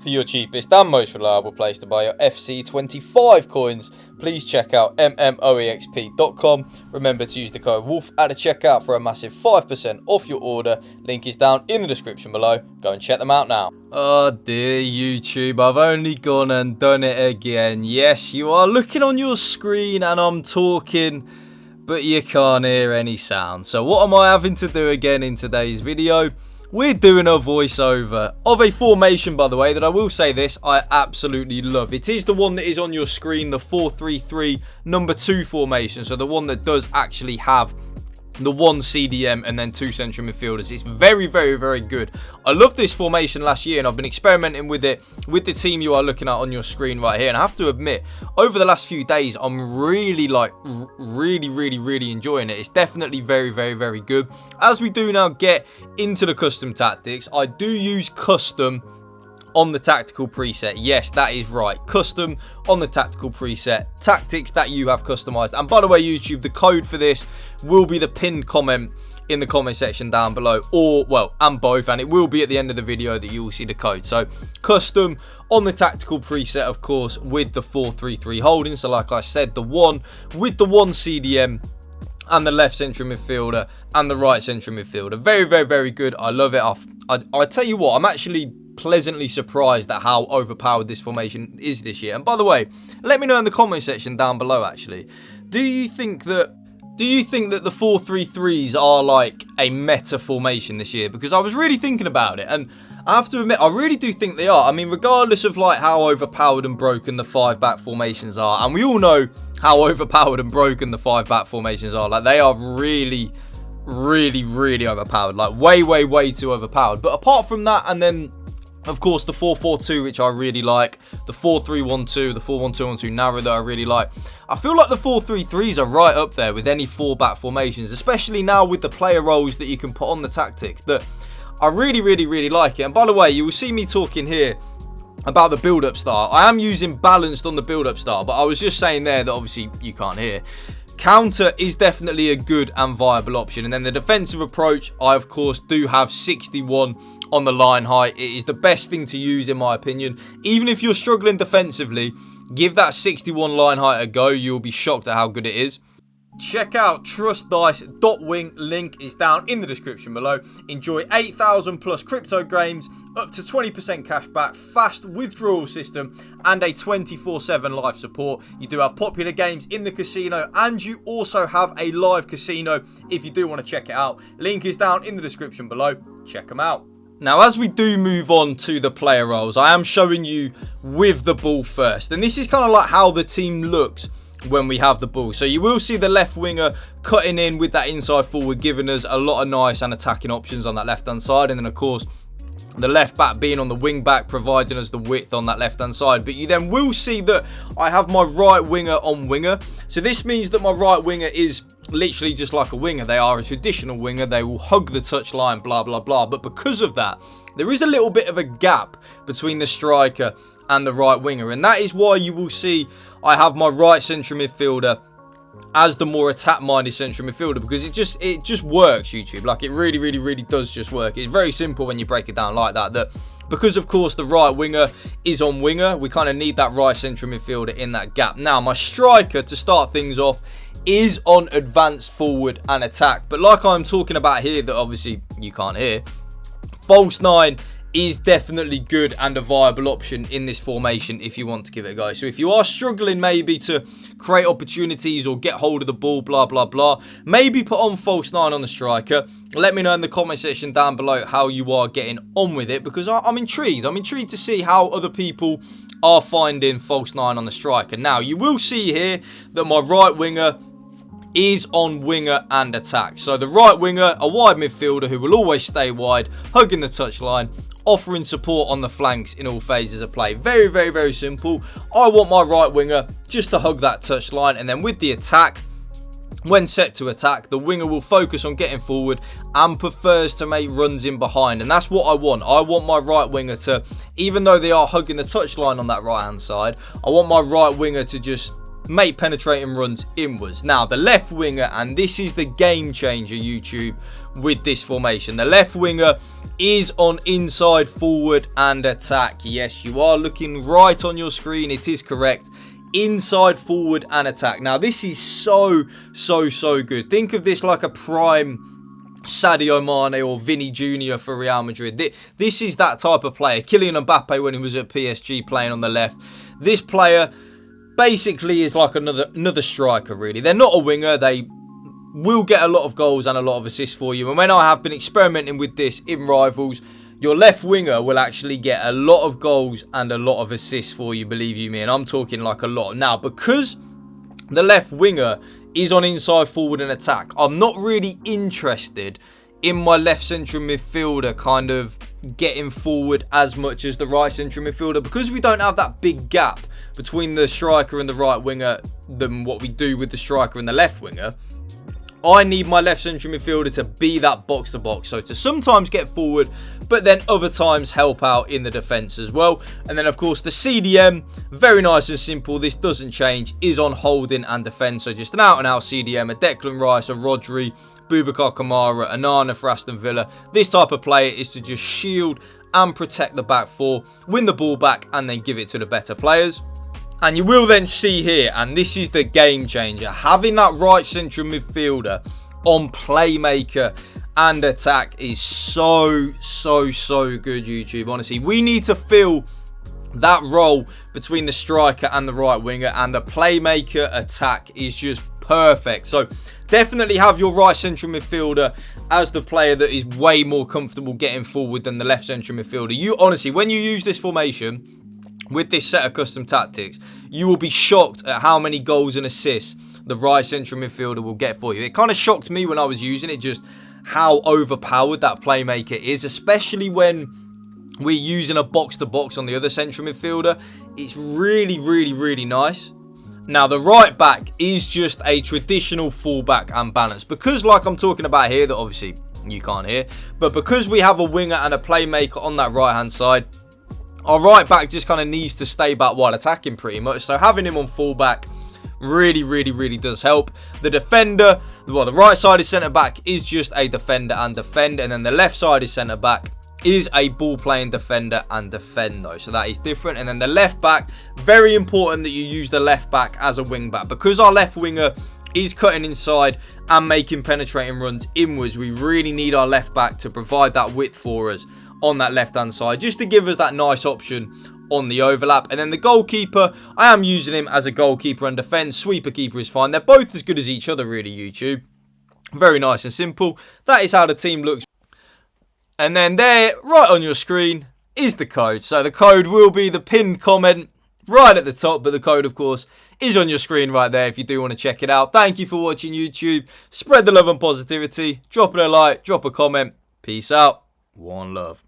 For your cheapest and most reliable place to buy your FC25 coins, please check out mmoexp.com. Remember to use the code WOLF at the checkout for a massive 5% off your order. Link is down in the description below. Go and check them out now. Oh dear YouTube, I've only gone and done it again. Yes, you are looking on your screen and I'm talking, but you can't hear any sound. So what am I having to do again in today's video? We're doing a voiceover of a formation, by the way, that I will say this, I absolutely love. It is the one that is on your screen, the 4-3-3 number 2 formation. So the one that does actually have the one CDM and then 2 central midfielders. It's very, very, very good. I loved this formation last year and I've been experimenting with it with the team you are looking at on your screen right here. And I have to admit, over the last few days, I'm really really enjoying it. It's definitely very, very, very good. As we do now get into the custom tactics, I do use custom on the tactical preset. Yes, that is right. Custom on the tactical preset. Tactics that you have customized. And by the way, YouTube, the code for this will be the pinned comment in the comment section down below, or well, and both, and it will be at the end of the video that you will see the code. So custom on the tactical preset, of course, with the 4-3-3 holding. So like I said, the one with the one CDM and the left central midfielder and the right central midfielder. Very, very, very good. I love it. I tell you what, I'm actually pleasantly surprised at how overpowered this formation is this year. And by the way, let me know in the comment section down below, actually, do you think that the 4-3-3s are like a meta formation this year? Because I was really thinking about it, and I have to admit, I really do think they are. I mean, regardless of like how overpowered and broken the 5-back formations are, and we all know how overpowered and broken the 5-back formations are, like they are really overpowered, like way too overpowered. But apart from that, and then of course the 4-4-2, which I really like, the 4-3-1-2, the 4-1-2-1-2 narrow that I really like. I feel like the 4-3-3s are right up there with any 4-back formations, especially now with the player roles that you can put on the tactics, that I really like it. And by the way, you will see me talking here about the build-up style. I am using balanced on the build-up style, but I was just saying there that obviously you can't hear. Counter is definitely a good and viable option. And then the defensive approach, I of course do have 61 on the line height. It is the best thing to use in my opinion. Even if you're struggling defensively, give that 61 line height a go. You'll be shocked at how good it is. Check out trustdice.wing, link is down in the description below. Enjoy 8,000 plus crypto games, up to 20% cash back, fast withdrawal system, and a 24/7 live support. You do have popular games in the casino, and you also have a live casino if you do want to check it out. Link is down in the description below. Check them out. Now, as we do move on to the player roles, I am showing you with the ball first, and this is kind of like how the team looks when we have the ball. So you will see the left winger cutting in with that inside forward, giving us a lot of nice and attacking options on that left hand side, and then of course the left back being on the wing back, providing us the width on that left hand side. But you then will see that I have my right winger on winger. So this means that my right winger is literally just like a winger. They are a traditional winger. They will hug the touchline, blah blah blah. But because of that, there is a little bit of a gap between the striker and the right winger, and that is why you will see I have my right central midfielder as the more attack-minded central midfielder, because it just works, YouTube. Like, it really does just work. It's very simple when you break it down like that. That because, of course, the right winger is on winger, we kind of need that right central midfielder in that gap. Now, my striker, to start things off, is on advanced forward and attack. But like I'm talking about here, that obviously you can't hear, false 9 is definitely good and a viable option in this formation if you want to give it a go. So if you are struggling maybe to create opportunities or get hold of the ball, blah blah blah, maybe put on false 9 on the striker. Let me know in the comment section down below how you are getting on with it, because I'm intrigued. I'm intrigued to see how other people are finding false 9 on the striker. Now, you will see here that my right winger is on winger and attack. So the right winger, a wide midfielder who will always stay wide, hugging the touchline, offering support on the flanks in all phases of play. Very simple. I want my right winger just to hug that touchline, and then with the attack, when set to attack, the winger will focus on getting forward and prefers to make runs in behind. And that's what I want. I want my right winger to, even though they are hugging the touchline on that right hand side, I want my right winger to just make penetrating runs inwards. Now, the left winger, and this is the game changer, YouTube, with this formation. The left winger is on inside forward and attack. Yes, you are looking right on your screen. It is correct. Inside forward and attack. Now, this is so good. Think of this like a prime Sadio Mane or Vinny Jr. for Real Madrid. This is that type of player. Kylian Mbappe when he was at PSG playing on the left. This player basically is like another striker, really. They're not a winger. They will get a lot of goals and a lot of assists for you. And when I have been experimenting with this in Rivals, your left winger will actually get a lot of goals and a lot of assists for you, believe you me. And I'm talking like a lot. Now, because the left winger is on inside forward and attack, I'm not really interested in my left central midfielder kind of getting forward as much as the right central midfielder, because we don't have that big gap between the striker and the right winger than what we do with the striker and the left winger. I need my left central midfielder to be that box-to-box, so to sometimes get forward, but then other times help out in the defence as well. And then, of course, the CDM, very nice and simple, this doesn't change, is on holding and defence. So just an out-and-out CDM, a Declan Rice, a Rodri, Boubacar Kamara, Anana for Aston Villa. This type of player is to just shield and protect the back four, win the ball back, and then give it to the better players. And you will then see here, and this is the game changer, having that right central midfielder on playmaker and attack is so good, YouTube. Honestly, we need to fill that role between the striker and the right winger, and the playmaker attack is just perfect. So definitely have your right central midfielder as the player that is way more comfortable getting forward than the left central midfielder. You honestly, when you use this formation with this set of custom tactics, you will be shocked at how many goals and assists the right central midfielder will get for you. It kind of shocked me when I was using it, just how overpowered that playmaker is, especially when we're using a box-to-box on the other central midfielder. It's really nice. Now, the right back is just a traditional fullback and balance, because like I'm talking about here, that obviously you can't hear, but because we have a winger and a playmaker on that right-hand side, our right back just kind of needs to stay back while attacking pretty much. So having him on fullback really does help. The defender, well, the right side is centre back is just a defender and defend, and then the left side is centre back is a ball playing defender and defend though. So that is different. And then the left back, very important that you use the left back as a wing back, because our left winger is cutting inside and making penetrating runs inwards. We really need our left back to provide that width for us on that left hand side, just to give us that nice option on the overlap. And then the goalkeeper, I am using him as a goalkeeper and defense. Sweeper keeper is fine. They're both as good as each other, really, YouTube. Very nice and simple. That is how the team looks. And then there, right on your screen, is the code. So the code will be the pinned comment right at the top, but the code, of course, is on your screen right there if you do want to check it out. Thank you for watching, YouTube. Spread the love and positivity. Drop it a like, drop a comment. Peace out. One love.